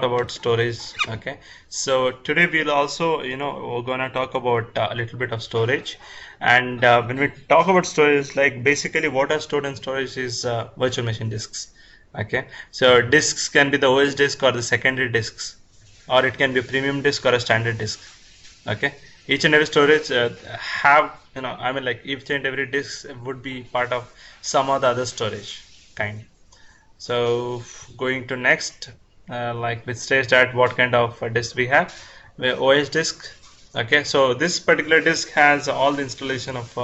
lot about storage. Okay, so today we'll also, we're gonna talk about a little bit of storage. And when we talk about storage, like basically what are stored in storage is virtual machine disks. Okay, so disks can be the OS disk or the secondary disks, or it can be a premium disk or a standard disk. Okay, each and every storage have, I mean, like each and every disk would be part of some or the other storage kind. So going to next, like which says that what kind of disk we have. OS disk. Okay, so this particular disk has all the installation of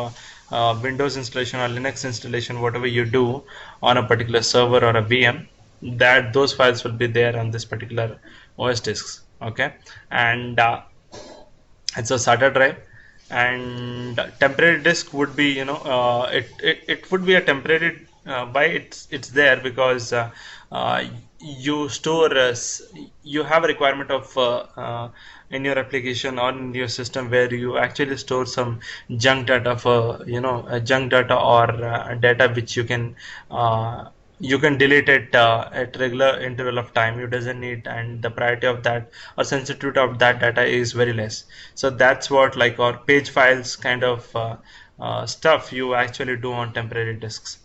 Windows installation or Linux installation, whatever you do on a particular server or a VM, that those files will be there on this particular OS disks. Okay, and it's a SATA drive. And temporary disk would be, it would be a temporary, by it's there because you store you have a requirement of in your application or in your system where you actually store some junk data for, junk data or data which you can delete it at regular interval of time. You doesn't need, and the priority of that or sensitivity of that data is very less. So that's what, like, or page files kind of stuff you actually do on temporary disks.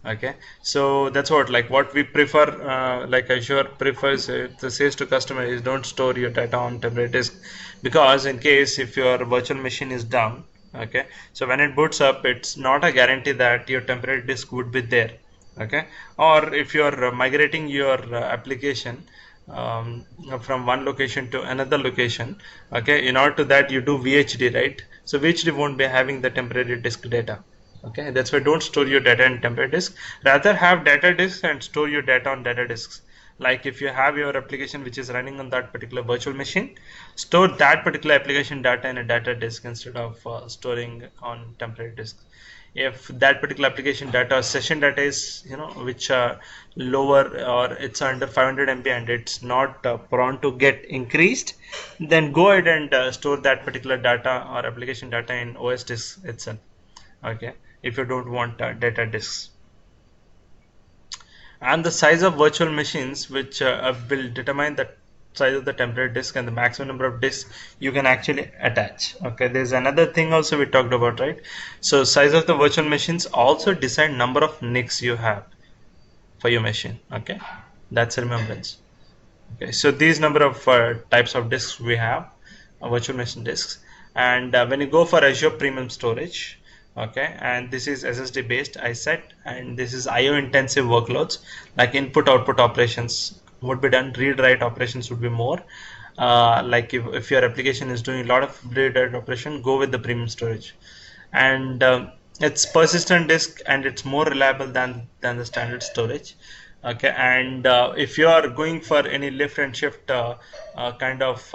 Okay, so that's what, like, what we prefer, like Azure prefers, the says to customer is don't store your data on temporary disk, because in case if your virtual machine is down, okay, so when it boots up, it's not a guarantee that your temporary disk would be there. Okay, or if you're migrating your application from one location to another location, okay, in order to that you do VHD, right? So VHD won't be having the temporary disk data. Okay, that's why don't store your data in temporary disk. Rather have data disks and store your data on data disks. Like if you have your application which is running on that particular virtual machine, store that particular application data in a data disk instead of storing on temporary disk. If that particular application data or session data is, which are lower or it's under 500 MB and it's not prone to get increased, then go ahead and store that particular data or application data in OS disk itself. Okay, if you don't want data disks. And the size of virtual machines, which will determine the size of the temporary disk and the maximum number of disks you can actually attach. Okay, there's another thing also we talked about, right? So size of the virtual machines also decide number of NICs you have for your machine. Okay, that's a remembrance. Okay, so these number of types of disks we have, virtual machine disks. And when you go for Azure Premium Storage, okay, and this is SSD based, I said, and this is IO intensive workloads, like input output operations would be done, read write operations would be more. Like if your application is doing a lot of read write operation, go with the premium storage. And it's persistent disk and it's more reliable than the standard storage. Okay, and if you are going for any lift and shift kind of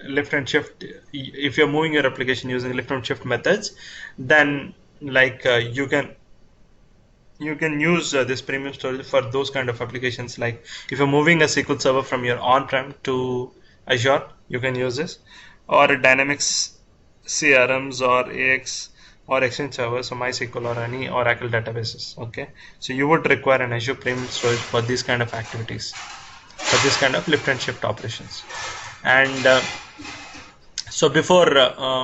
lift and shift, if you're moving your application using lift and shift methods, then like you can use this premium storage for those kind of applications. Like if you're moving a SQL server from your on-prem to Azure, you can use this, or Dynamics CRMs or AX or Exchange servers, so MySQL or any Oracle databases. Okay, so you would require an Azure Premium Storage for these kind of activities, for this kind of lift and shift operations. And so before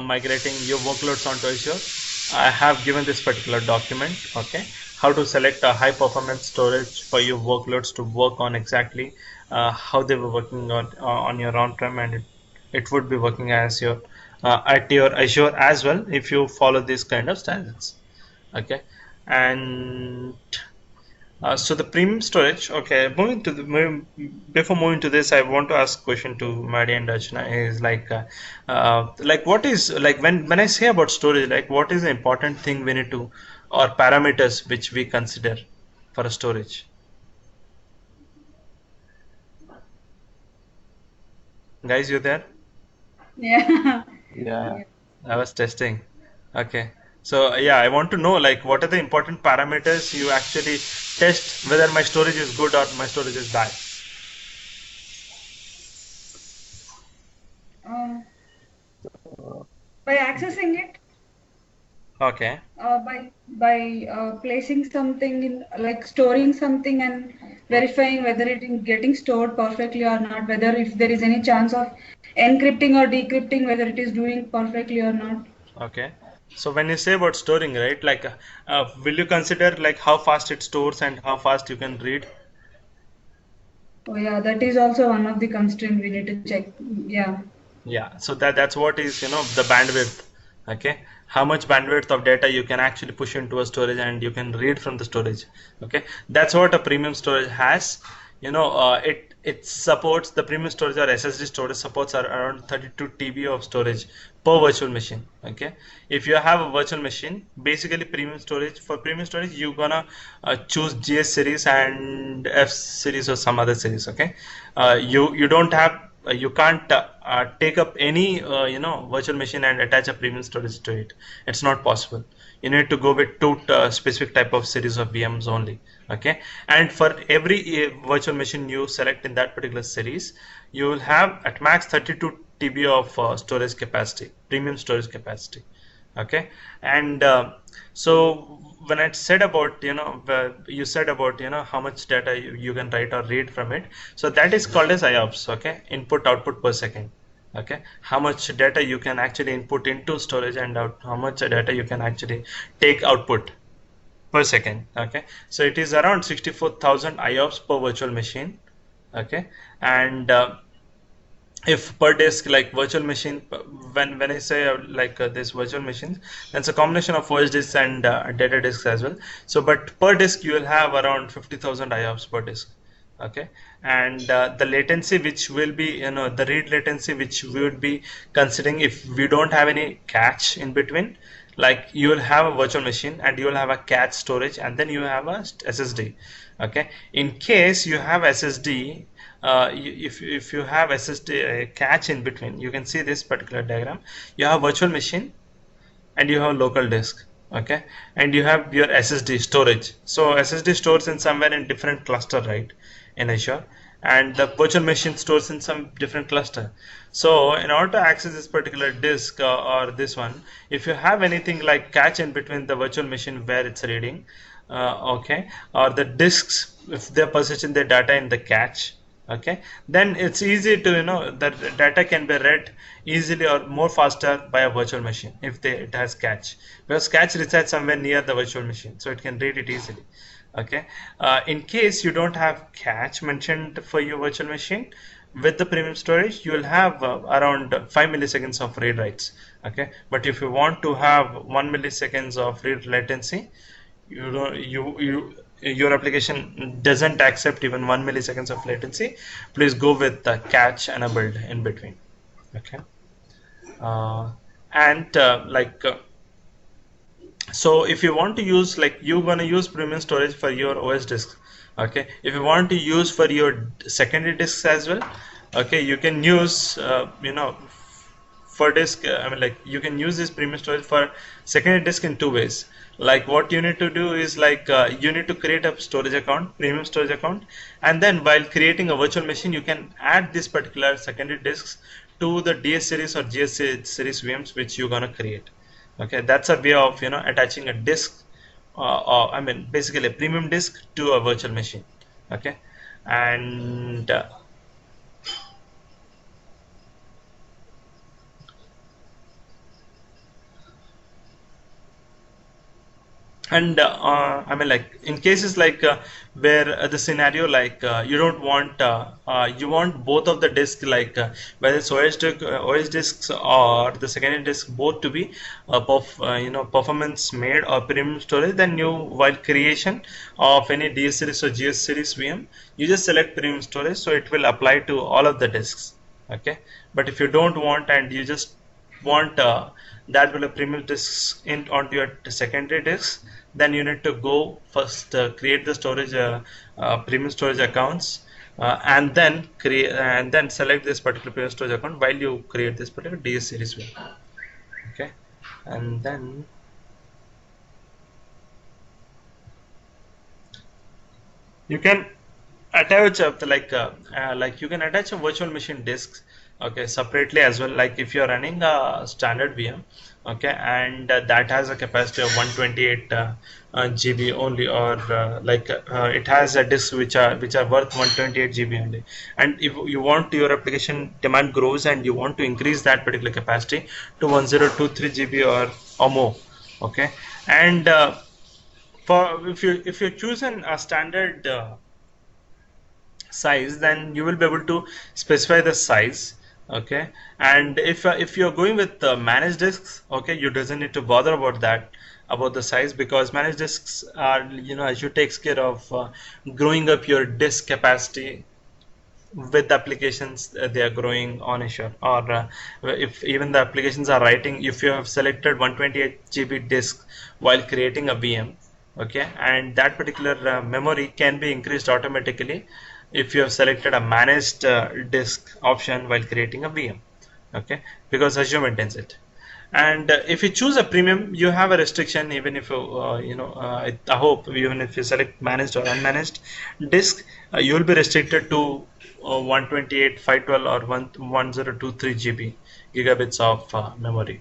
migrating your workloads onto Azure, I have given this particular document. Okay, how to select a high performance storage for your workloads to work on exactly how they were working on your on-prem, and it would be working as your at your Azure as well if you follow these kind of standards. Okay, and so the premium storage. Okay, before moving to this, I want to ask a question to Madi and Archana. Is like what is, like, when I say about storage, like what is the important thing we need to, or parameters which we consider for a storage? Guys, you there? Yeah. Yeah, Yeah. I was testing. Okay. So yeah, I want to know, like, what are the important parameters you actually test whether my storage is good or my storage is bad. Um, by accessing it, Okay. by placing something in, like storing something and verifying whether it is getting stored perfectly or not, whether if there is any chance of encrypting or decrypting, whether it is doing perfectly or not. Okay. So when you say about storing, right, like, will you consider like how fast it stores and how fast you can read? Oh yeah, that is also one of the constraints we need to check. Yeah. Yeah, so that's what is, the bandwidth. Okay, how much bandwidth of data you can actually push into a storage and you can read from the storage. Okay, that's what a premium storage has. It supports the premium storage or SSD storage supports around 32 TB of storage per virtual machine. Okay, if you have a virtual machine, basically premium storage you're gonna choose GS series and F series or some other series. Okay, you don't have you can't take up any virtual machine and attach a premium storage to it. It's not possible. You need to go with two specific type of series of VMs only. Okay, and for every virtual machine you select in that particular series, you will have at max 32 TB of storage capacity, premium storage capacity. Okay, and so when I said about, you said about, how much data you can write or read from it, so that is called as IOPS. Okay, input output per second. Okay, how much data you can actually input into storage and how much data you can actually take output per second. Okay, so it is around 64,000 IOPS per virtual machine. Okay, and if per disk, like virtual machine, when I say this virtual machines, then it's a combination of OS disks and data disks as well. So but per disk you will have around 50,000 IOPS per disk. Okay, and the latency which will be, the read latency which we would be considering if we don't have any cache in between, like you will have a virtual machine and you will have a cache storage and then you have a SSD. Okay, in case you have SSD, if you have SSD cache in between, you can see this particular diagram. You have virtual machine and you have local disk. Okay, and you have your SSD storage. So SSD stores in somewhere in different cluster, right, in Azure, and the virtual machine stores in some different cluster. So in order to access this particular disk or this one, if you have anything like cache in between the virtual machine where it's reading, okay, or the disks, if they're persisting their data in the cache, okay, then it's easy to, that data can be read easily or more faster by a virtual machine if it has cache, because cache resides somewhere near the virtual machine, so it can read it easily. Okay, in case you don't have cache mentioned for your virtual machine, with the premium storage you will have around 5 milliseconds of read writes. Okay, but if you want to have 1 milliseconds of read latency, you don't you your application doesn't accept even 1 milliseconds of latency, please go with the cache enabled in between. Okay, uh, and so if you want to use, like, you're going to use premium storage for your OS disks. Okay, if you want to use for your secondary disks as well, okay, you can use for disk, I mean, like, you can use this premium storage for secondary disk in two ways. Like, what you need to do is, like, you need to create a storage account, premium storage account, and then while creating a virtual machine you can add this particular secondary disks to the DS series or GS series VMs which you're going to create. Okay, that's a way of, attaching a disk, or I mean basically a premium disk to a virtual machine. Okay, and I mean, like, in cases like where the scenario, like, you don't want you want both of the disk, like, whether it's OS disks or the secondary disk, both to be performance made or premium storage, then you, while creation of any DS series or GS series VM, you just select premium storage, so it will apply to all of the disks. Okay, but if you don't want and you just want that will a premium disks in onto your secondary disks, then you need to go first, create the storage premium storage accounts, and then select this particular premium storage account while you create this particular DS series one. Okay, and then you can attach like you can attach a virtual machine disks, okay, separately as well. Like if you're running a standard VM, okay, and that has a capacity of 128 GB only, or it has a disk which are worth 128 GB only, and if you want your application demand grows and you want to increase that particular capacity to 1023 GB or more, okay, and for if you choose a standard size, then you will be able to specify the size, okay, and if you're going with managed disks, okay, you doesn't need to bother about that, about the size, because managed disks are, Azure takes care of growing up your disk capacity with the applications they are growing on Azure, or if even the applications are writing, if you have selected 128 GB disk while creating a VM, okay, and that particular memory can be increased automatically if you have selected a managed disk option while creating a VM, okay, because Azure maintains it. And if you choose a premium, you have a restriction. Even if I hope even if you select managed or unmanaged disk, you will be restricted to 128, 512, or 1023 GB gigabits of memory.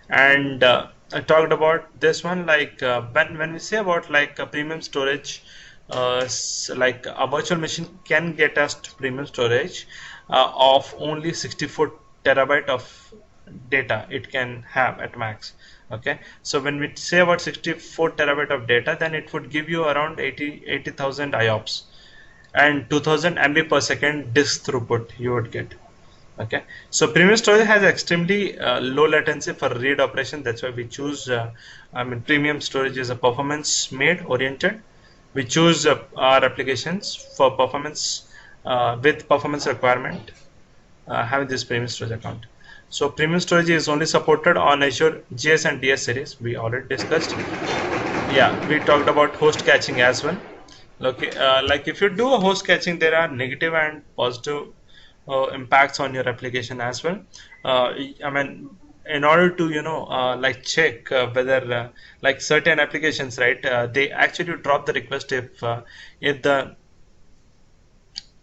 And I talked about this one, like when we say about like a premium storage, like a virtual machine can get us to premium storage of only 64 terabyte of data it can have at max. Okay, so when we say about 64 terabyte of data, then it would give you around 80,000 IOPS and 2000 MB per second disk throughput you would get. Okay, so premium storage has extremely low latency for read operation. That's why we choose premium storage is a performance made oriented. We choose our applications for performance with performance requirement having this premium storage account. So premium storage is only supported on Azure GS and DS series. We already discussed. Yeah, we talked about host caching as well. Okay, like if you do a host caching, there are negative and positive impacts on your application as well. I mean, in order to like check whether like certain applications, right, they actually drop the request if the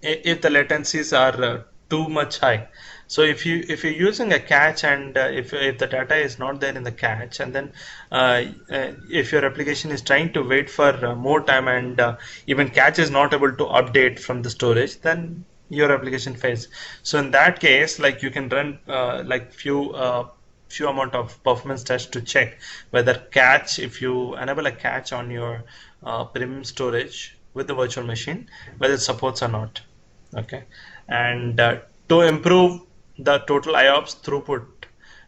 if the latencies are too much high. So if you're using a cache, and if the data is not there in the cache, and then if your application is trying to wait for more time, and even cache is not able to update from the storage, then your application fails. So in that case, like you can run like few amount of performance tests to check whether cache, if you enable a cache on your premium storage with the virtual machine, whether it supports or not. Okay, and to improve the total IOPS throughput,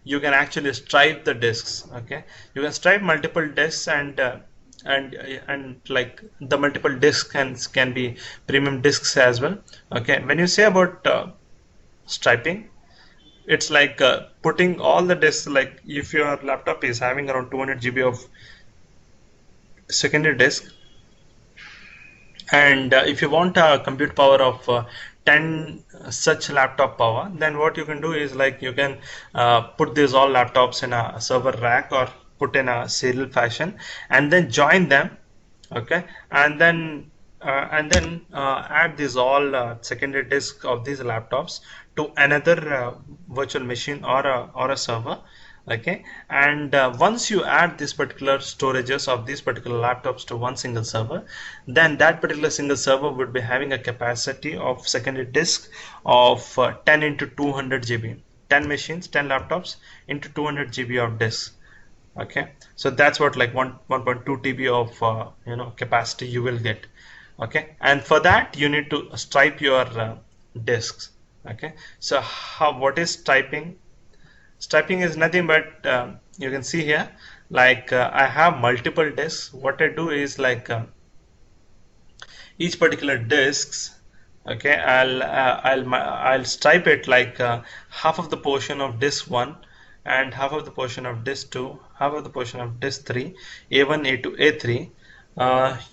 you can actually stripe the disks. Okay, you can stripe multiple disks, and like the multiple disks can be premium disks as well. Okay, when you say about striping, it's like putting all the disks, like if your laptop is having around 200 GB of secondary disk, and if you want a compute power of 10 such laptop power, then what you can do is like you can put these all laptops in a server rack, or put in a serial fashion, and then join them. Okay, and then add these all secondary disk of these laptops to another virtual machine or a server. Okay, and once you add this particular storages of these particular laptops to one single server, then that particular single server would be having a capacity of secondary disk of 10 into 200 GB, 10 machines, 10 laptops into 200 GB of disk. Okay, so that's what like 1.2 TB of capacity you will get. Okay, and for that you need to stripe your disks. Okay, so what is striping? Striping is nothing but you can see here, like I have multiple disks. What I do is like each particular disks, okay, I'll stripe it like half of the portion of disk 1, and half of the portion of disk 2, half of the portion of disk 3, A1, A2, A3.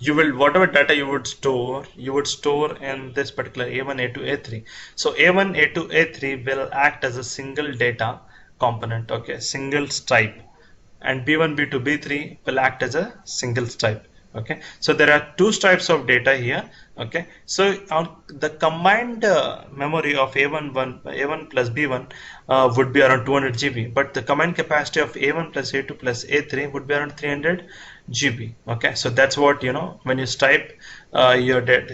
You will, whatever data you would store in this particular A1, A2, A3. So A1, A2, A3 will act as a single data component, okay, single stripe, and B1, B2, B3 will act as a single stripe. Okay, so there are two types of data here. Okay, so on the combined memory of A1 plus B1 would be around 200 GB, but the combined capacity of A1 plus A2 plus A3 would be around 300 GB. Okay, so that's what, you know, when you stripe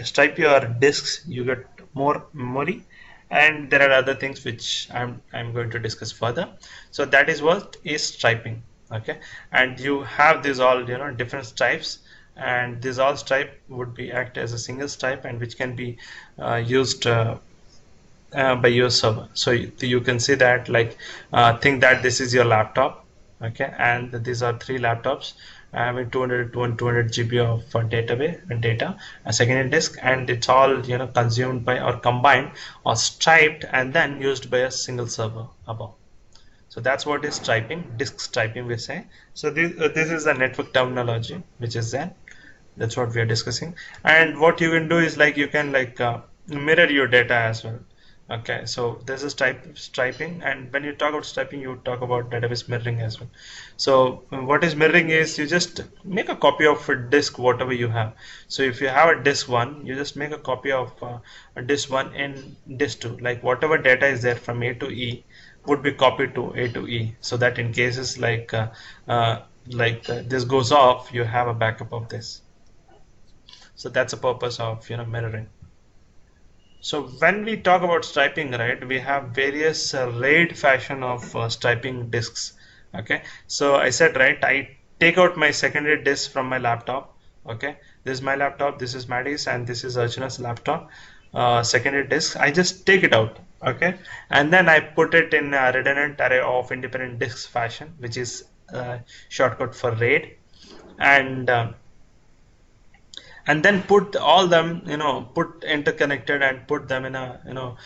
stripe your disks, you get more memory, and there are other things which I'm going to discuss further. So that is what is striping. Okay, and you have these all, you know, different stripes, and this all stripe would be act as a single stripe, and which can be used by your server. So you can see that, like, think that this is your laptop. Okay, and these are three laptops having 200 GB of data, a secondary disk, and it's all, you know, consumed by or combined or striped and then used by a single server above. So that's what is striping, disk striping we say. So this is the network terminology which is there. That's what we are discussing. And what you can do is, like, you can, like, mirror your data as well. Okay, so this is striping, and when you talk about striping, you talk about database mirroring as well. So what is mirroring is, you just make a copy of a disk whatever you have. So if you have a disk 1, you just make a copy of a disk 1 in disk 2, like whatever data is there from A to E would be copied to A to E, so that in cases like this goes off, you have a backup of this. So that's the purpose of, you know, mirroring. So when we talk about striping, right, we have various RAID fashion of striping disks. Okay, so I said, right, I take out my secondary disk from my laptop. Okay, this is my laptop, this is Maddie's, and this is Archuna's laptop. Secondary disk, I just take it out. Okay, and then I put it in a redundant array of independent disks fashion, which is shortcut for RAID, and then put all them, you know, put interconnected and put them in a, you know,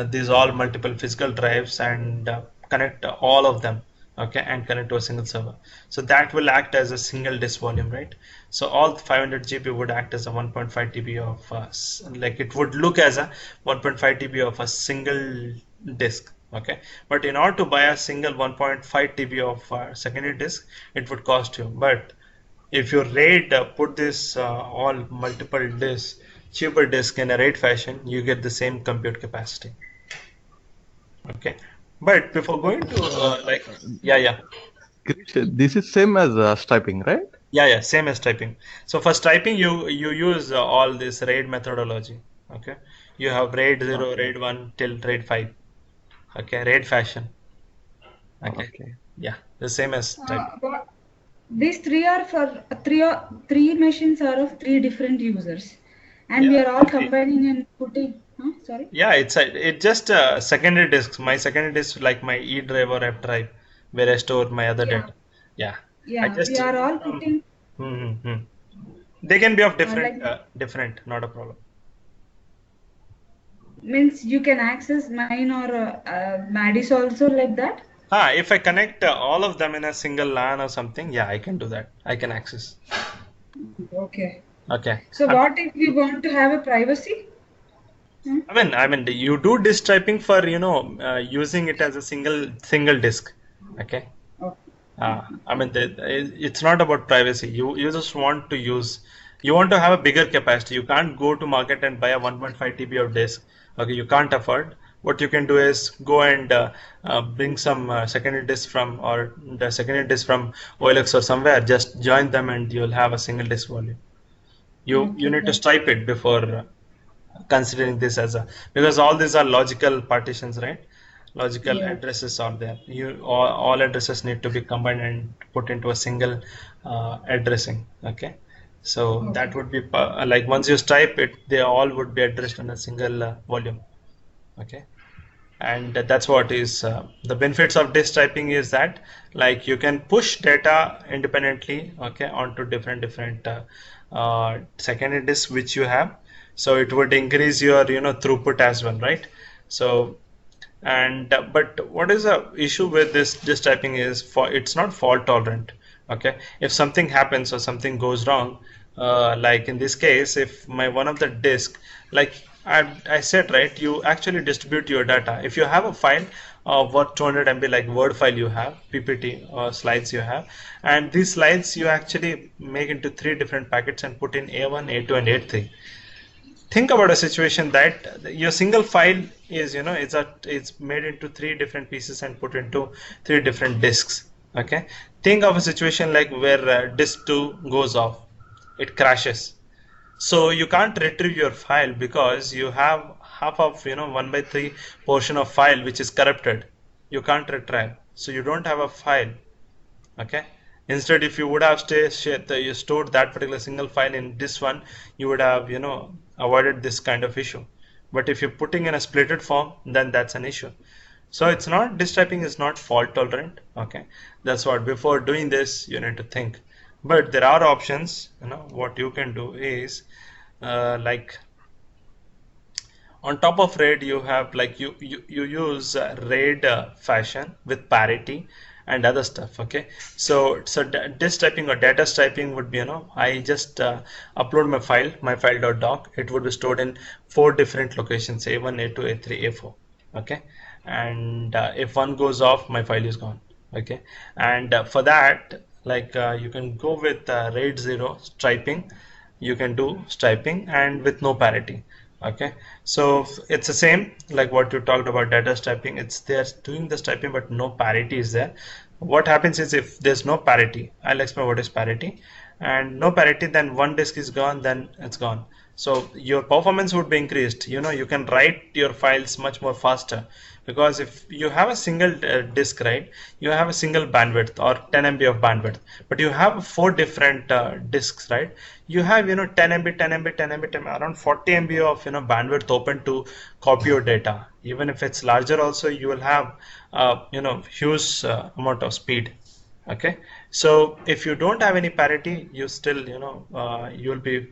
these all multiple physical drives, and connect all of them. Okay, and connect to a single server. So that will act as a single disk volume, right? So all 500 GB would act as a 1.5 TB of like, it would look as a 1.5 TB of a single disk. Okay, but in order to buy a single 1.5 TB of secondary disk, it would cost you. But if you RAID put this all multiple disks, cheaper disk in a RAID fashion, you get the same compute capacity. Okay, but before going to like, yeah, Krish, this is same as striping, right? yeah, same as typing. So for typing, you use all this RAID methodology. Okay, you have RAID 0, RAID 1 till RAID 5. Okay, RAID fashion. Okay, yeah, the same as typing. These three are for three machines are of three different users, and we are all combining and putting. Sorry. Yeah, it just secondary disks. My secondary disk, like my E drive or F drive, where I store my other data. Yeah, I just we are all putting. They can be of different, not a problem. Means you can access mine or Maddie's also like that. If I connect all of them in a single LAN or something, yeah, I can do that. I can access. Okay. Okay. So what if we want to have a privacy? I mean, you do disk striping for, you know, using it as a single disk. Okay. I mean, it's not about privacy. You just want to use. You want to have a bigger capacity. You can't go to market and buy a 1.5 TB of disk. Okay, you can't afford. What you can do is go and bring some secondary disk from, or the secondary disk from OLX or somewhere. Just join them, and you'll have a single disk volume. You need to stripe it before considering this as a, because all these are logical partitions, right? Logical addresses are there. All addresses need to be combined and put into a single addressing. Okay, so that would be like, once you stripe it, they all would be addressed on a single volume. Okay, and that's what is the benefits of disk striping is that, like, you can push data independently, okay, onto different secondary disks which you have. So it would increase your, you know, throughput as well, right? So, and but what is the issue with this disk typing is, it's not fault tolerant. Okay, if something happens or something goes wrong, like in this case, if my one of the disk, like, I said, right, you actually distribute your data. If you have a file of what 200 MB like Word file you have, PPT or slides you have, and these slides you actually make into 3 different packets and put in A1, A2, and A3. Think about a situation that your single file is, it's made into 3 different pieces and put into 3 different disks. Okay, think of a situation like where disk 2 goes off, it crashes. So you can't retrieve your file because you have half of 1/3 portion of file which is corrupted. You can't retrieve, so you don't have a file. Okay, instead if you would have you stored that particular single file in this one, you would have avoided this kind of issue. But if you're putting in a splitted form, then that's an issue. So it's not, disk typing is not fault tolerant. Okay, that's what, before doing this you need to think. But there are options. What you can do is like on top of RAID you have like you use RAID fashion with parity and other stuff. Okay, so disk typing or data typing would be, I just upload my file.doc. It would be stored in 4 different locations: A1, A2, A3, A4. Okay, and if one goes off, my file is gone. Okay, and for that, like you can go with RAID 0 striping. You can do striping and with no parity. Okay, so it's the same like what you talked about data striping. It's they're doing the striping but no parity is there. What happens is, if there's no parity, I'll explain what is parity. And no parity, then one disk is gone, then it's gone. So your performance would be increased. You can write your files much more faster, because if you have a single disk, right, you have a single bandwidth or 10 MB of bandwidth, but you have 4 different disks, right? You have 10 MB, 10 MB, 10 MB, 10 MB, around 40 MB of bandwidth open to copy your data. Even if it's larger, also you will have huge amount of speed. Okay, so if you don't have any parity, you still you'll be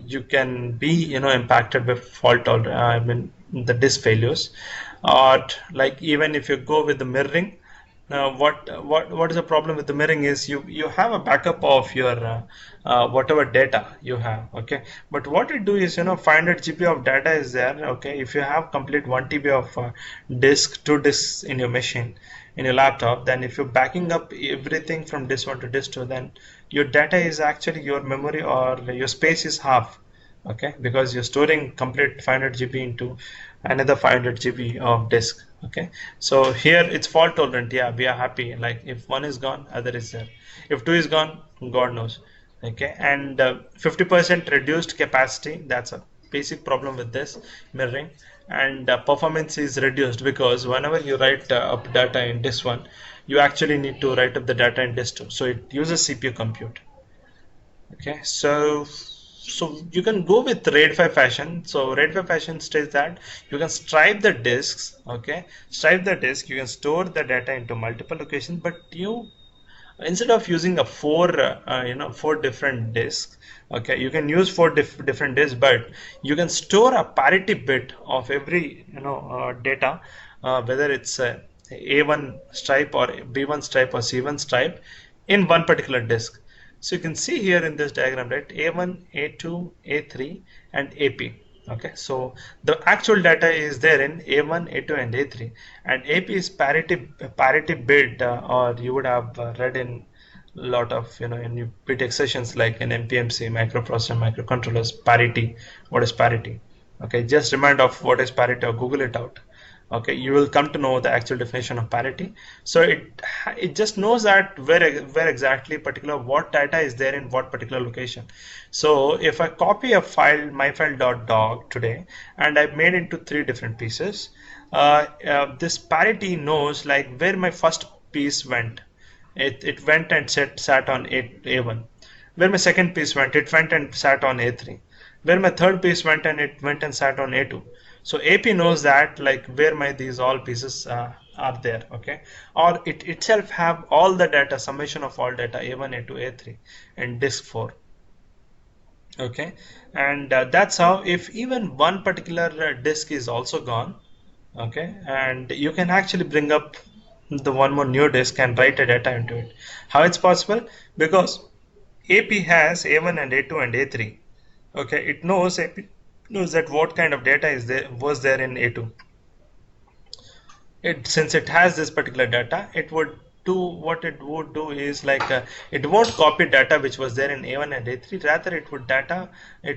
you can be impacted with fault, or I mean the disk failures. Or like even if you go with the mirroring, what is the problem with the mirroring is you have a backup of your whatever data you have. Okay, but what it do is 500 GB of data is there. Okay, if you have complete 1 TB of disk, 2 disks in your machine, in your laptop, then if you're backing up everything from disk 1 to disk 2, then your data is actually, your memory or your space is half. Okay, because you're storing complete 500 GB into another 500 GB of disk. Okay, so here it's fault tolerant. Yeah, we are happy, like if one is gone, other is there. If 2 is gone, God knows. Okay, and 50% reduced capacity, that's a basic problem with this mirroring. And performance is reduced because whenever you write up data in disk 1, you actually need to write up the data in disk 2, so it uses CPU compute. Okay, so you can go with RAID 5 fashion. So RAID 5 fashion states that you can stripe the disks. Okay, stripe the disk, you can store the data into multiple locations, but you, instead of using a 4 different disks, okay, you can use 4 different disks, but you can store a parity bit of every data, whether it's A1 stripe or B1 stripe or C1 stripe, in one particular disk. So you can see here in this diagram, right, A1, A2, A3, and AP. Okay, so the actual data is there in A1, A2, and A3, and AP is parity bit, or you would have read in a lot of in PTX sessions like in MPMC, microprocessor, microcontrollers, parity. What is parity? Okay, just remind of what is parity or Google it out. Okay, you will come to know the actual definition of parity. So it just knows that where exactly particular what data is there in what particular location. So if I copy a file, my file.doc today, and I made into 3 different pieces, this parity knows like where my first piece went. It went and sat on A1. Where my second piece went, it went and sat on A3. Where my third piece went, and it went and sat on A2. So AP knows that like where my these all pieces are there. Okay, or it itself have all the data, summation of all data, A1, A2, A3, and disk 4. Okay, and that's how, if even one particular disk is also gone, okay, and you can actually bring up the one more new disk and write a data into it. How it's possible? Because AP has A1 and A2 and A3. Okay, it knows AP knows that what kind of data was there in A2. Since it has this particular data, it would do what it would do is like it won't copy data which was there in A1 and A3. Rather, it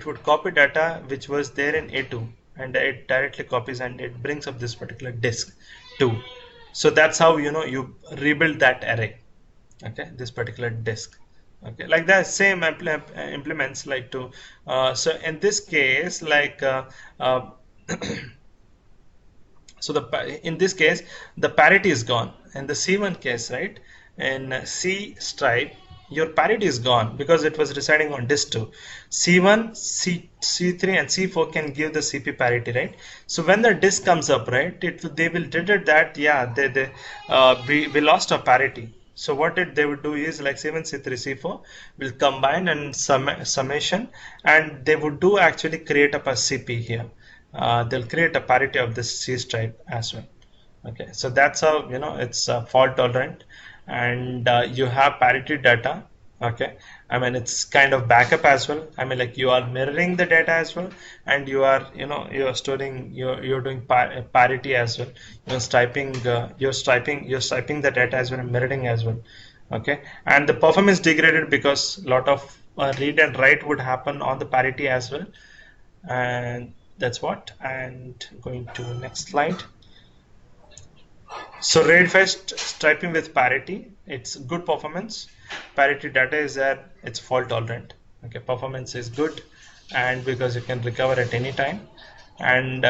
would copy data which was there in A2, and it directly copies and it brings up this particular disk too. So that's how you rebuild that array. Okay, this particular disk. Okay, like that same implements like to so in this case like uh, so in this case the parity is gone. In the C1 case, right, in C stripe your parity is gone because it was residing on disk 2. C1, C3 and C4 can give the CP parity, right? So when the disk comes up, right, they will detect that yeah we lost our parity. So what they would do is like C1, C3, C4 will combine and summation, and they would do actually create up a CP here. They'll create a parity of this C stripe as well. Okay, so that's how it's fault tolerant, and you have parity data. Okay, I mean it's kind of backup as well. I mean like you are mirroring the data as well, and you are you're storing you're doing parity as well. You're striping the data as well and mirroring as well. Okay, and the performance degraded because a lot of read and write would happen on the parity as well, and that's what. And going to next slide. So RAID fetched striping with parity, it's good performance. Parity data is there, it's fault tolerant. Okay, performance is good, and because you can recover at any time. And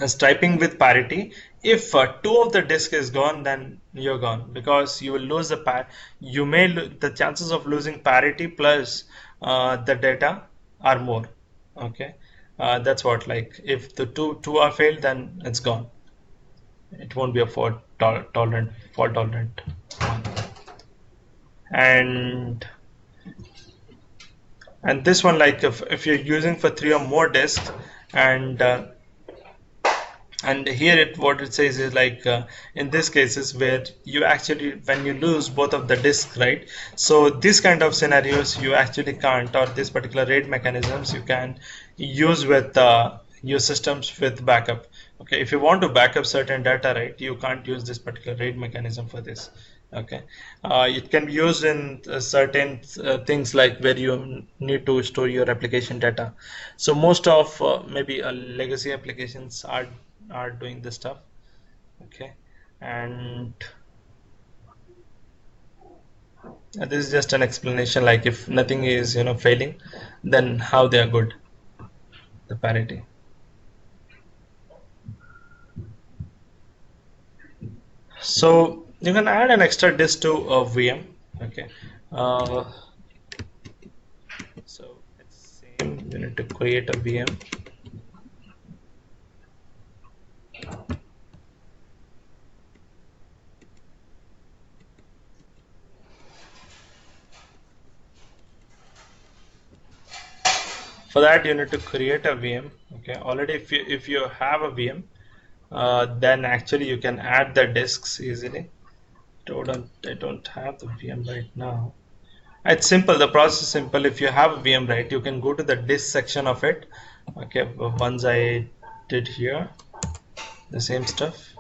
striping with parity, if two of the disk is gone, then you're gone because you will lose the you may the chances of losing parity plus the data are more. Okay, that's what, like if the two are failed, then it's gone. It won't be a fault tolerant one. And this one, like if you're using for 3 or more disks, and here what it says is like in this cases where you actually when you lose both of the disks, right? So this kind of scenarios you actually can't, or this particular RAID mechanisms you can use with your systems with backup. Okay, if you want to backup certain data, right, you can't use this particular RAID mechanism for this. Okay, it can be used in certain things like where you need to store your application data. So most of maybe legacy applications are doing this stuff. Okay, and this is just an explanation, like if nothing is failing, then how they are good, the parity. So you can add an extra disk to a VM. Okay, so it's same, you need to create a VM. For that you need to create a VM. Okay, already if you have a VM, then actually you can add the disks easily. I don't have the VM right now. It's simple, the process is simple. If you have a VM, right, you can go to the disk section of it. Okay, once I did here the same stuff.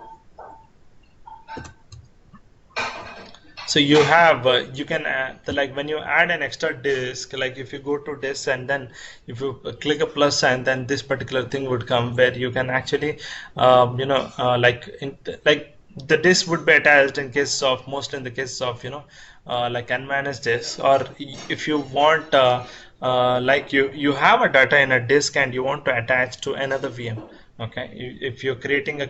So you have you can add like when you add an extra disk, like if you go to disk and then if you click a plus sign, then this particular thing would come where you can actually like the disk would be attached in case of mostly in the case of like unmanaged disk, or if you want like you have a data in a disk and you want to attach to another VM. Okay, if you're creating a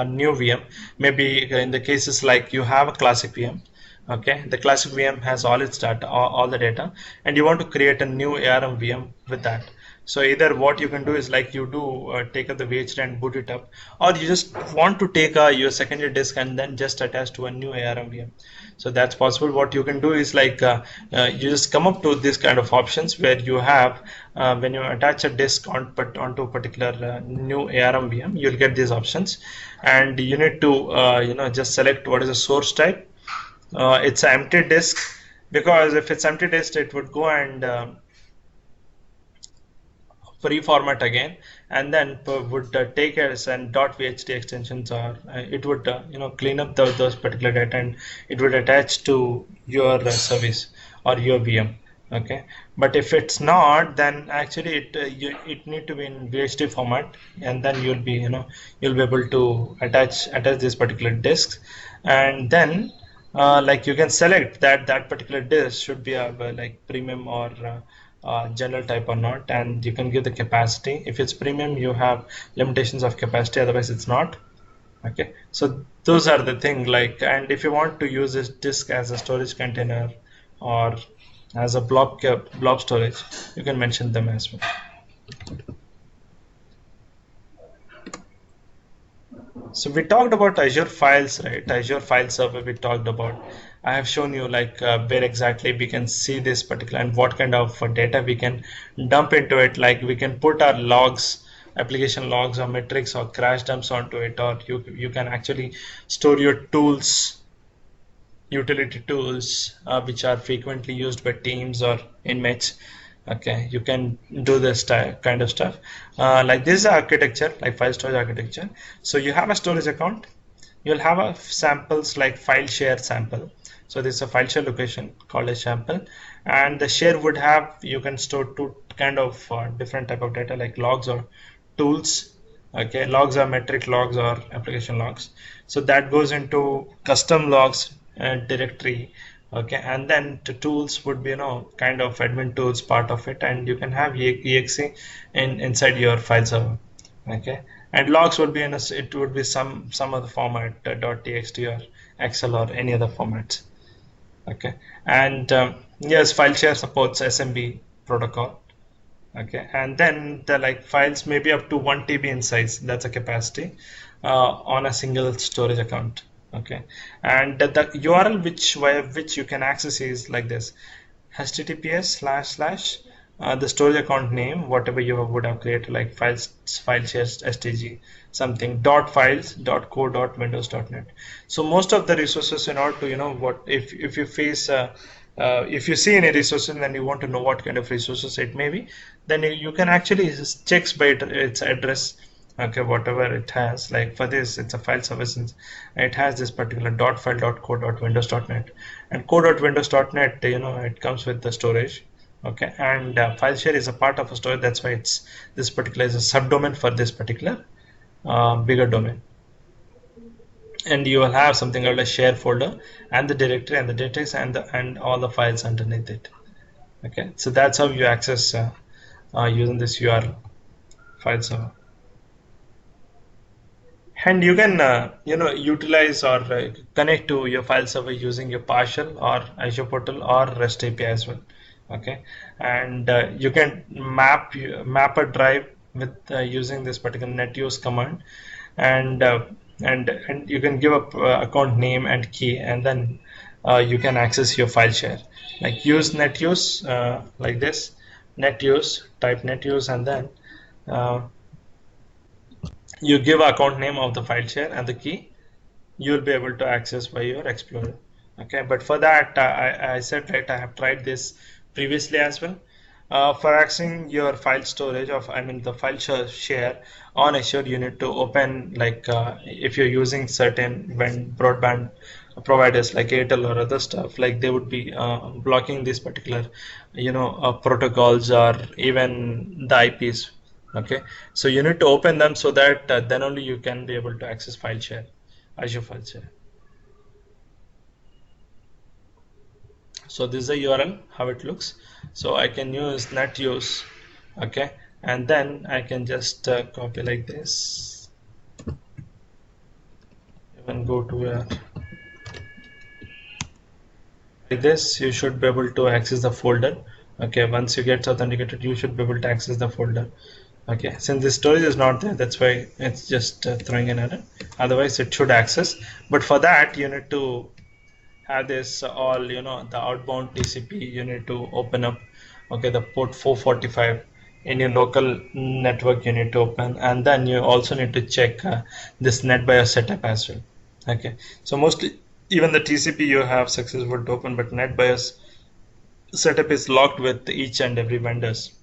new VM, maybe in the cases like you have a classic VM. Okay, the classic VM has all its data, all the data, and you want to create a new ARM VM with that. So either what you can do is like you do take up the VHD and boot it up, or you just want to take your secondary disk and then just attach to a new ARM VM. So that's possible. What you can do is like you just come up to this kind of options where you have when you attach a disk onto a particular new ARM VM, you'll get these options, and you need to just select what is the source type. It's an empty disk, because if it's empty disk, it would go and reformat again, and then would take as and .vht extensions, or it would clean up those particular data, and it would attach to your service or your VM. Okay, but if it's not, then actually it need to be in VHT format, and then you'll be you'll be able to attach this particular disk, and then like you can select that particular disk should be a like premium or general type or not, and you can give the capacity. If it's premium, you have limitations of capacity, otherwise it's not. Okay, so those are the thing, like, and if you want to use this disk as a storage container or as a blob storage, you can mention them as well. So we talked about Azure Files, right? Azure File Server we talked about. I have shown you like where exactly we can see this particular and what kind of data we can dump into it. Like we can put our logs, application logs or metrics or crash dumps onto it, or you can actually store your tools, utility tools, which are frequently used by teams or inmates. Okay, you can do this kind of stuff. Like this is architecture, like file storage architecture. So you have a storage account, you'll have a samples like file share sample. So this is a file share location called a sample, and the share would have, you can store two kind of different type of data like logs or tools. Okay, logs are metric logs or application logs. So that goes into custom logs directory. Okay, and then the tools would be kind of admin tools part of it, and you can have exe inside your file server. Okay, and logs would be it would be some other format, .txt or Excel or any other formats. Okay, and yes, file share supports SMB protocol. Okay, and then the like files may be up to 1 TB in size. That's a capacity on a single storage account. Okay, and the URL via which you can access is like this: https / the storage account name, whatever you would have created, like file shares stg something .files.co.windows.net. So most of the resources, in order to what if you face if you see any resources and you want to know what kind of resources it may be, then you can actually check by its address. Okay, whatever it has, like for this it's a file service, it has this particular .file.co.windows.net, and co.windows.net it comes with the storage. Okay, and file share is a part of a storage, that's why this particular is a subdomain for this particular bigger domain. And you will have something called a share folder and the directory and the directories and all the files underneath it. Okay, so that's how you access using this URL file server. And you can utilize or connect to your file server using your partial or Azure portal or REST API as well. Okay, and you can map a drive with using this particular netuse command, and you can give up account name and key, and then you can access your file share. Like use netuse like this, netuse, type netuse, and then you give account name of the file share and the key, you will be able to access by your Explorer. Okay, but for that I said, right, I have tried this previously as well. For accessing your file storage the file share on Azure, you need to open, like if you're using certain broadband providers like Airtel or other stuff, like they would be blocking these particular protocols or even the IPs. Okay, so you need to open them so that then only you can be able to access file share, Azure file share. So this is the URL, how it looks. So I can use netuse. Okay, and then I can just copy like this, even go to where like this, you should be able to access the folder. Okay, once you get authenticated, you should be able to access the folder. Okay, since the storage is not there, that's why it's just throwing an error. Otherwise it should access, but for that you need to have this all the outbound TCP you need to open up. Okay, the port 445 in your local network you need to open, and then you also need to check this NetBIOS setup as well. Okay, so mostly even the TCP you have successful to open, but NetBIOS setup is locked with each and every vendors.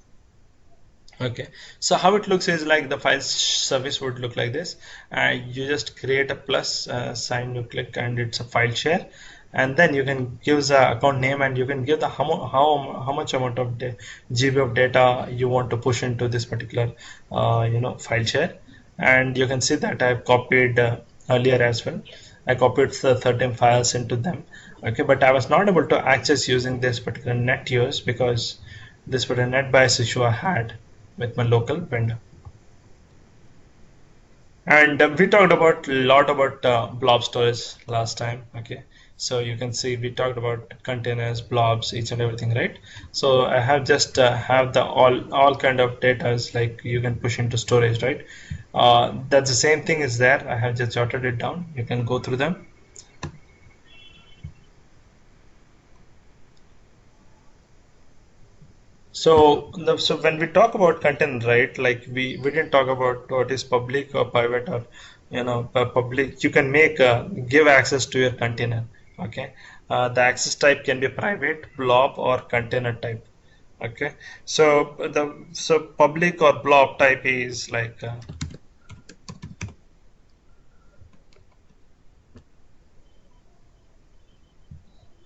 Okay, so how it looks is like the file service would look like this. You just create a plus sign, you click, and it's a file share, and then you can give the account name, and you can give the how much amount of GB of data you want to push into this particular file share. And you can see that I've copied earlier as well. I copied the 13 files into them. Okay, but I was not able to access using this particular net use because this was a net bias issue I had with my local vendor. And we talked about a lot about blob storage last time. Okay, so you can see we talked about containers, blobs, each and everything, right? So I have just have the all kind of data like you can push into storage, right? That's the same thing is there. I have just jotted it down. You can go through them. So when we talk about content, right, like we didn't talk about what is public or private or public. You can make give access to your container. Okay, the access type can be private, blob, or container type. Okay, so public or blob type is like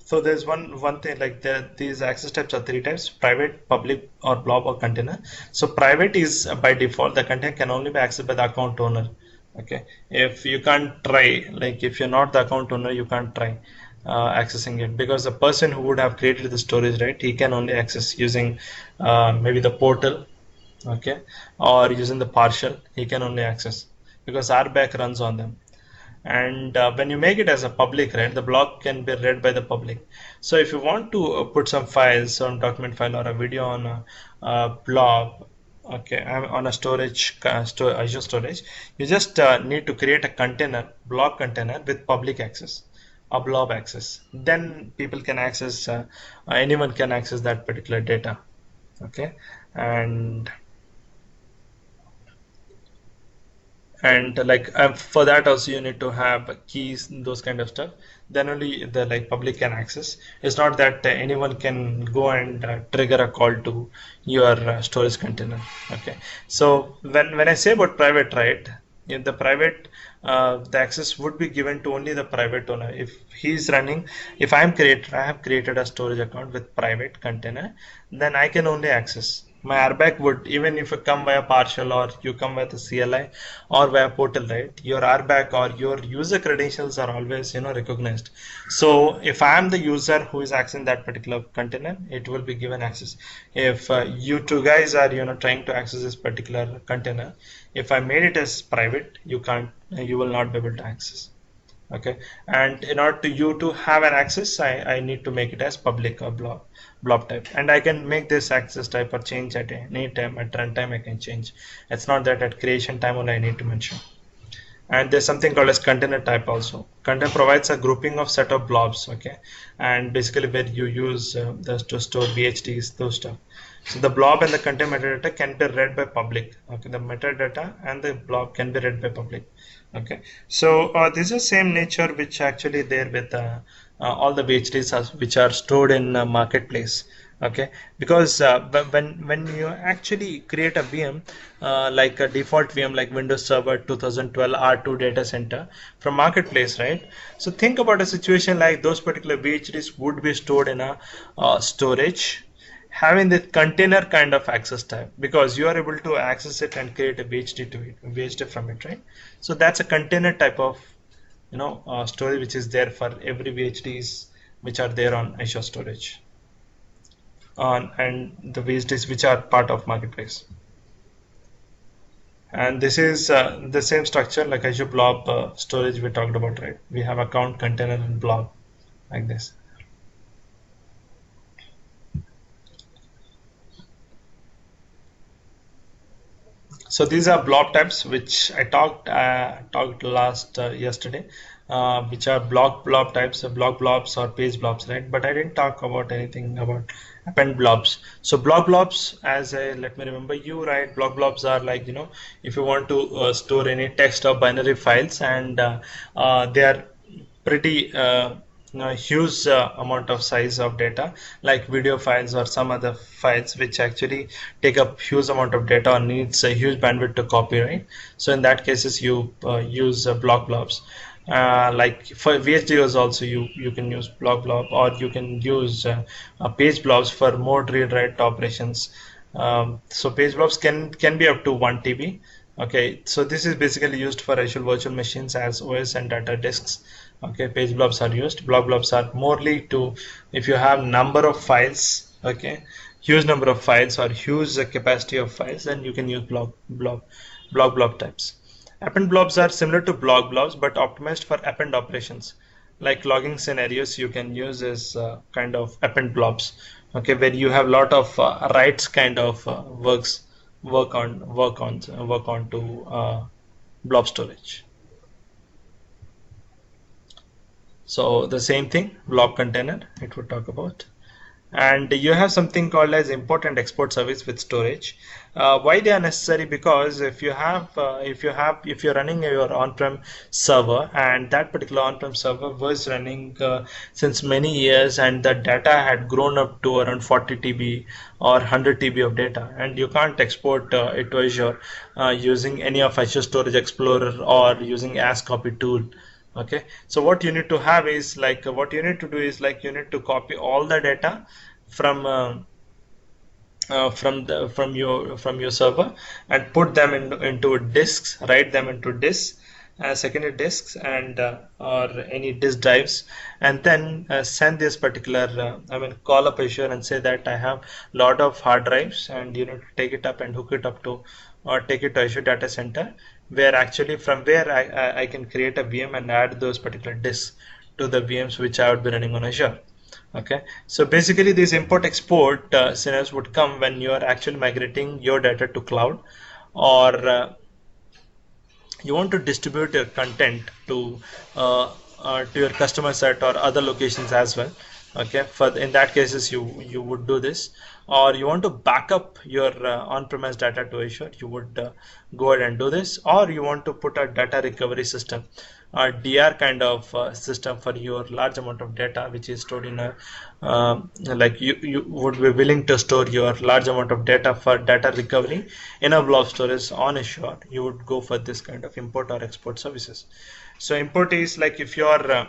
so there's one thing like these access types are three types: private, public, or blob or container. So private is by default the container can only be accessed by the account owner. Okay, if you can't try, like if you're not the account owner, you can't try accessing it because the person who would have created the storage, right, he can only access using maybe the portal, okay, or using the partial. He can only access because RBAC runs on them. And when you make it as a public, right, the block can be read by the public. So if you want to put some files, some document file or a video on a blob, okay, on a storage Azure Storage, you just need to create a container, blob container with public access, a blob access. Then people can access, anyone can access that particular data. Okay, and like for that also you need to have keys, those kind of stuff. Then only the like public can access. It's not that anyone can go and trigger a call to your storage container. Okay, so when I say about private, right, in the private the access would be given to only the private owner. If he's running, if I have created a storage account with private container, then I can only access. My RBAC would, even if you come via partial or you come via the CLI or via portal, right, your RBAC or your user credentials are always recognized. So if I am the user who is accessing that particular container, it will be given access. If you two guys are trying to access this particular container, if I made it as private, you will not be able to access. Okay, and in order to you to have an access, I need to make it as public or blob type, and I can make this access type or change at any time. At runtime I can change. It's not that at creation time only I need to mention. And there's something called as container type also. Container provides a grouping of set of blobs, okay, and basically where you use to store VHDs, those stuff. So the blob and the container metadata can be read by public. Okay, the metadata and the blob can be read by public. Okay, so this is same nature which actually there with all the VHDs which are stored in marketplace. Okay, because when you actually create a VM like a default VM like Windows Server 2012 R2 data center from marketplace, right? So think about a situation like those particular VHDs would be stored in a storage having the container kind of access type, because you are able to access it and create a VHD to it, VHD from it, right? So that's a container type of storage which is there for every VHDs which are there on Azure Storage and the VHDs which are part of marketplace. And this is the same structure like Azure Blob storage we talked about, right? We have account, container, and blob like this. So these are blob types which I talked last yesterday, which are blob types, block blobs or page blobs, right? But I didn't talk about anything about append blobs. So block blobs, let me remember you, right? Block blobs are like if you want to store any text or binary files, and they are pretty huge amount of size of data, like video files or some other files which actually take up huge amount of data or needs a huge bandwidth to copy, right? So in that cases you use blobs. Like for VHDOs also you can use blob, or you can use page blobs for more read write operations. So page blobs can be up to 1 TB. Okay, so this is basically used for Azure virtual machines as OS and data disks. Okay, page blobs are used. Blobs are morely to if you have number of files, okay, huge number of files or huge capacity of files, then you can use blob types. Append blobs are similar to blobs but optimized for append operations. Like logging scenarios, you can use as kind of append blobs. Okay, where you have lot of writes kind of work on to blob storage. So the same thing, blob container, it would talk about. And you have something called as import and export service with storage. Why they are necessary? Because if you're running your on-prem server, and that particular on-prem server was running since many years, and the data had grown up to around 40 TB or 100 TB of data, and you can't export it to Azure using any of Azure Storage Explorer or using as copy tool. Okay, so what you need to have is like what you need to do is like you need to copy all the data from from your server and put them into disks, write them into disks, secondary disks, and or any disk drives, and then send this particular call up Azure and say that I have lot of hard drives, and you need to take it up and hook it up to or take it to Azure data center, where actually from where I can create a VM and add those particular disks to the VMs which I would be running on Azure. Okay, so basically these import export scenarios would come when you are actually migrating your data to cloud, or you want to distribute your content to your customer set or other locations as well. Okay, for in that cases you would do this, or you want to back up your on-premise data to Azure, you would go ahead and do this, or you want to put a data recovery system, a DR kind of system for your large amount of data which is stored in a like you would be willing to store your large amount of data for data recovery in a blob storage on Azure, you would go for this kind of import or export services. So import is like if you are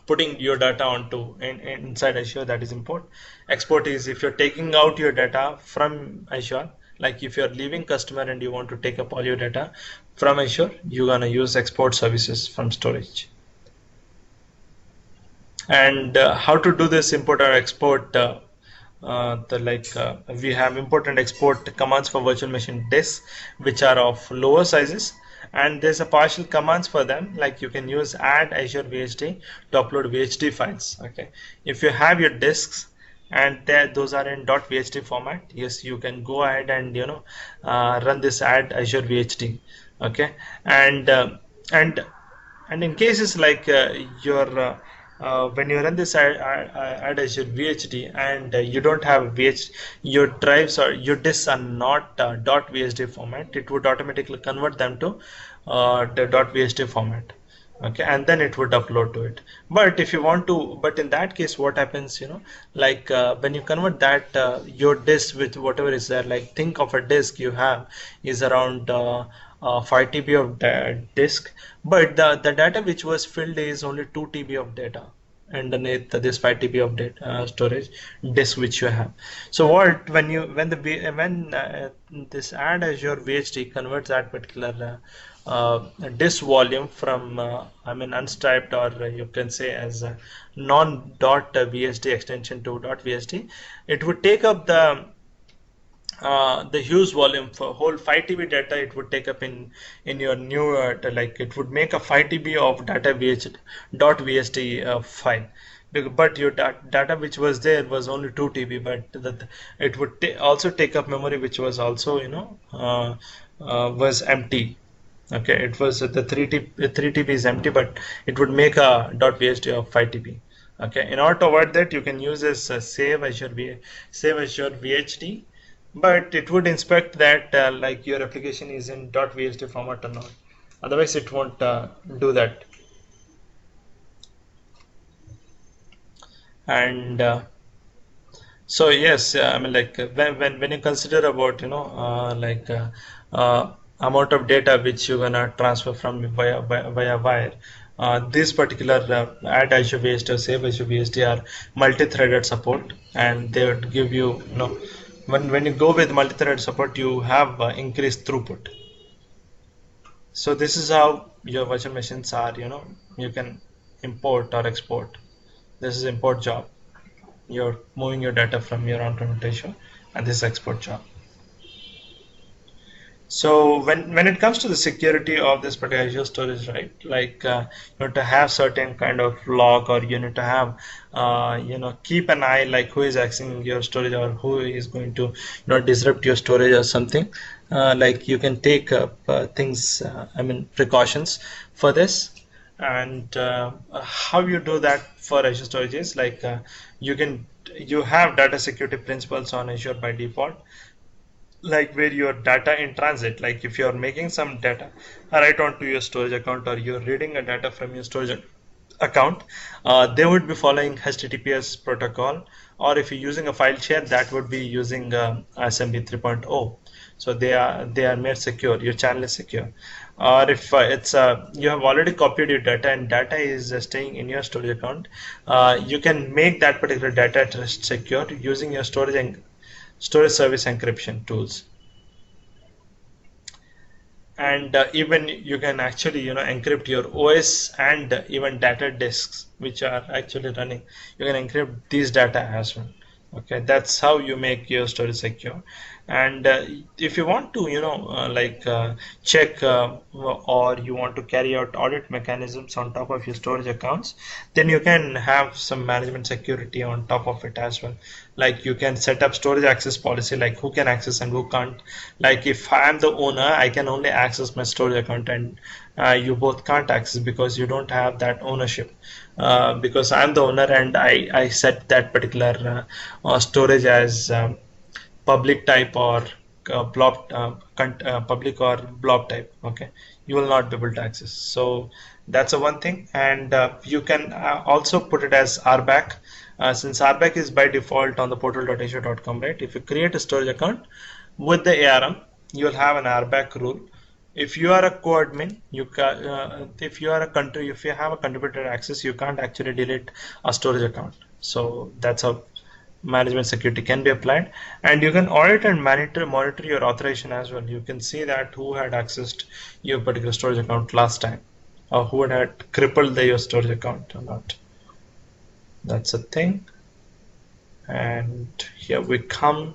putting your data onto inside Azure, that is import. Export is if you're taking out your data from Azure, like if you're leaving customer and you want to take up all your data from Azure, you're gonna use export services from storage. And how to do this import or export? We have import and export commands for virtual machine disks, which are of lower sizes, and there's a partial commands for them, like you can use add Azure VHD to upload VHD files. Okay, if you have your disks and those are in .vhd format, yes, you can go ahead and run this add Azure VHD. Okay, and in cases like when you run this add Azure VHD and you don't have VHD, your drives or your disks are not .vhd format, it would automatically convert them to the .vhd format. Okay, and then it would upload to it. But if you want to, but in that case what happens, like when you convert that your disk with whatever is there, like think of a disk you have is around 5 TB of disk, but the data which was filled is only 2 TB of data underneath this 5 TB of data storage disk which you have. So what when this add Azure VHD converts that particular disk volume from unstriped, or you can say as a non.vhd extension to .vhd, it would take up the huge volume for whole 5 TB data. It would take up in your new like it would make a 5 TB of data .vhd file, but your data which was there was only 2 TB, but it would also take up memory which was also was empty. Okay, it was the 3 TB is empty, but it would make a .vhd of 5 TB. Okay, in order to avoid that, you can use this save Azure VHD, but it would inspect that like your application is in .vhd format or not. Otherwise, it won't do that. And so yes, I mean, like when you consider about amount of data which you're gonna transfer from via wire, this particular at Azure VST or Save Azure VST are multi-threaded support, and they would give you, when you go with multi-threaded support, you have increased throughput. So this is how your virtual machines are. You can import or export. This is import job. You're moving your data from your on-premise Azure, and this is export job. So when it comes to the security of this particular Azure storage, right? Like you need to have certain kind of log, or you need to have keep an eye, like who is accessing your storage or who is going to disrupt your storage or something. Like you can take things, I mean precautions for this. And how you do that for Azure storage is like you have data security principles on Azure by default, like where your data in transit, like if you're making some data right onto your storage account, or you're reading a data from your storage account, they would be following HTTPS protocol, or if you're using a file share, that would be using assembly 3.0. So they are made secure, your channel is secure. Or if it's you have already copied your data and data is staying in your storage account, you can make that particular data at rest secure using your storage service encryption tools. And even you can actually encrypt your OS and even data disks which are actually running. You can encrypt these data as well. Okay, that's how you make your storage secure. And if you want to check or you want to carry out audit mechanisms on top of your storage accounts, then you can have some management security on top of it as well. Like you can set up storage access policy, like who can access and who can't. Like if I am the owner, I can only access my storage account, and you both can't access because you don't have that ownership. Because I'm the owner and I set that particular storage as public type, or blob public or blob type. Okay, you will not be able to access. So that's a one thing. And you can also put it as RBAC, since RBAC is by default on the portal.azure.com, right? If you create a storage account with the ARM, you will have an RBAC rule. If you are a co-admin, if you have a contributor access, you can't actually delete a storage account. So that's how management security can be applied. And you can audit and monitor your authorization as well. You can see that who had accessed your particular storage account last time, or who had crippled your storage account or not. That's a thing. And here we come.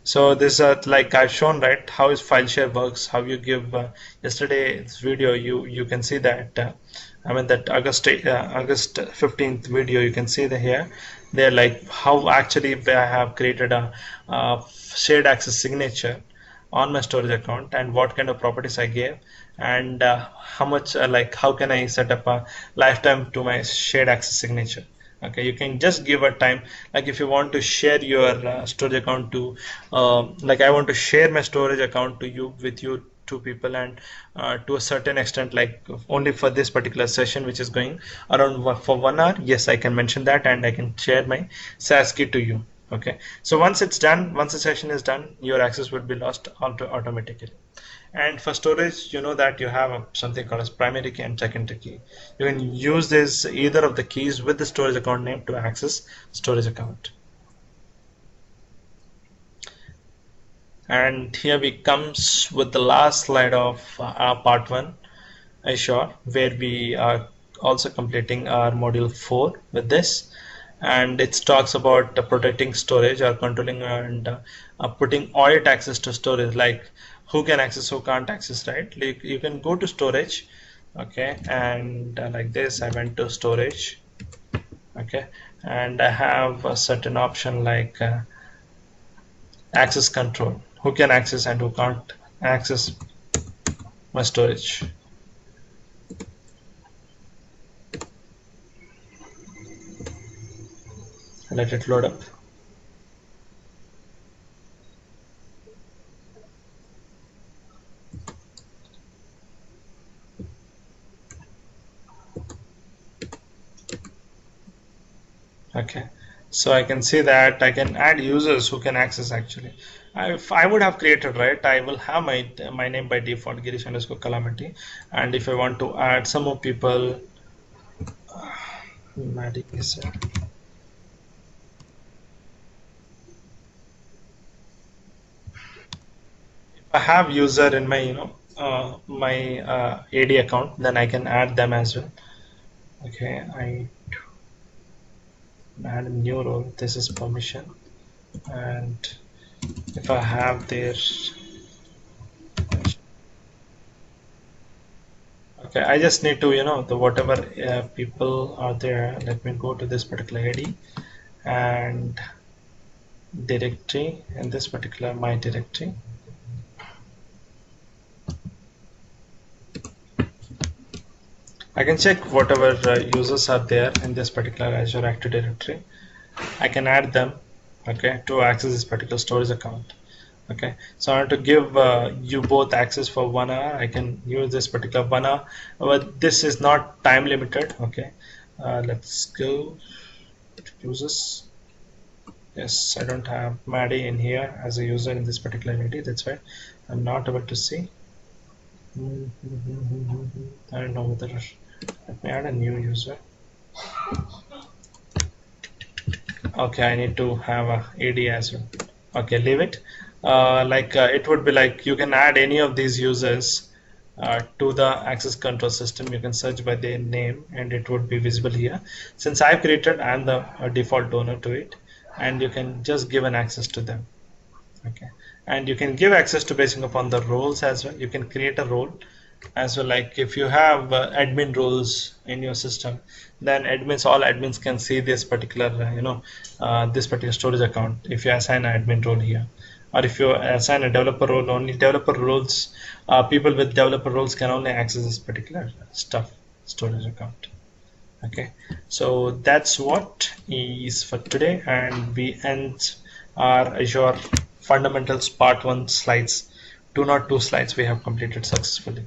So this like I've shown, right, how is file share works, how you give yesterday's video, you can see that I mean that August 15th video, you can see the here they're like how actually I have created a shared access signature on my storage account, and what kind of properties I gave, and how much like how can I set up a lifetime to my shared access signature. Okay, you can just give a time, like if you want to share your storage account to like I want to share my storage account to you with you two people, and to a certain extent, like only for this particular session which is going around for 1 hour, yes, I can mention that and I can share my SAS key to you. Okay, so once it's done, once the session is done, your access will be lost automatically. And for storage, you know that you have something called as primary key and secondary key. You can use this either of the keys with the storage account name to access storage account. And here we comes with the last slide of our part 1, Azure, where we are also completing our module 4 with this. And it talks about protecting storage or controlling and putting audit access to storage, like who can access, who can't access, right? Like you can go to storage, okay, and like this I went to storage, okay, and I have a certain option like access control, who can access and who can't access my storage. Let it load up. Okay, so I can see that I can add users who can access actually. If I would have created, right, I will have my name by default, Girish underscore Calamity, and if I want to add some more people, Maddie is there. I have user in my my AD account, then I can add them as well. Okay, I add a new role. This is permission, and if I have their okay, I just need to the whatever people are there. Let me go to this particular ID and directory, in this particular my directory. I can check whatever users are there in this particular Azure Active Directory. I can add them, okay, to access this particular storage account. Okay, so I want to give you both access for 1 hour. I can use this particular 1 hour, but this is not time limited. Okay, let's go to users. Yes, I don't have Maddie in here as a user in this particular ID. That's why I'm not able to see. I don't know whether let me add a new user. Okay, I need to have a AD as well. Okay, leave it. It would be like you can add any of these users to the access control system. You can search by their name and it would be visible here. Since I've created, I'm the default donor to it, and you can just give an access to them. Okay, and you can give access to basing upon the roles as well. You can create a role as well, like if you have admin roles in your system, then all admins can see this particular this particular storage account. If you assign an admin role here, or if you assign a developer role, only developer roles, people with developer roles can only access this particular storage account. Okay, so that's what is for today, and we end our Azure fundamentals part 1 slides. 202 slides we have completed successfully.